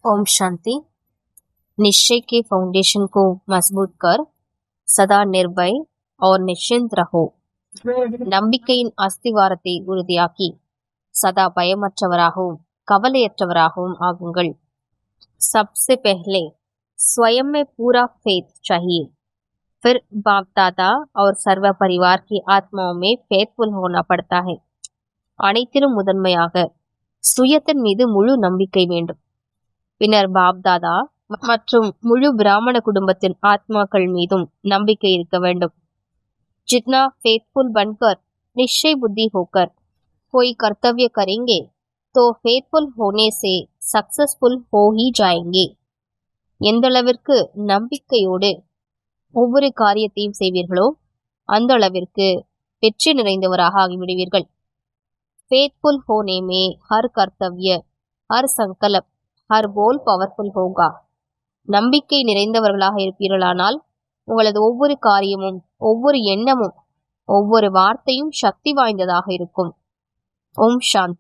ओम शांति। निश्चय के फाउंडेशन को मजबूत कर सदा निर्भय और निश्चिंत रहो. நம்பிக்கையின் அஸ்திவாரத்தை உறுதியாக்கி சதா பயமற்றவராகவும் கவலையற்றவராகவும் ஆகுங்கள். सबसे पहले स्वयं में पूरा फेथ चाहिए, फिर बाप दादा और सर्व परिवार की आत्माओं में फेथफुल होना पड़ता है. அனைத்திலும் முதன்மையாக சுயத்தின் மீது முழு நம்பிக்கை வேண்டும். பின்னர் பாப் தாதா மற்றும் முழு பிராமண குடும்பத்தின் ஆத்மாக்கள் மீதும் நம்பிக்கை இருக்க வேண்டும். जितना फेथफुल बनकर निश्चय बुद्धि होकर कोई कर्तव्य करेंगे तो फेथफुल होने से सक्सेसफुल हो ही जाएंगे. எந்த அளவிற்கு நம்பிக்கையோடு ஒவ்வொரு காரியத்தையும் செய்வீர்களோ அந்த அளவிற்கு வெற்றி நிறைந்தவராக ஆகிவிடுவீர்கள். फेथफुल होने में हर कर्तव्य, हर संकल्प, हर बोल பவர்ஃபுல் होगा. நம்பிக்கை நிறைந்தவர்களாக இருப்பீர்களானால் உங்களது ஒவ்வொரு காரியமும், ஒவ்வொரு எண்ணமும், ஒவ்வொரு வார்த்தையும் சக்தி வாய்ந்ததாக இருக்கும். ஓம் சாந்தி.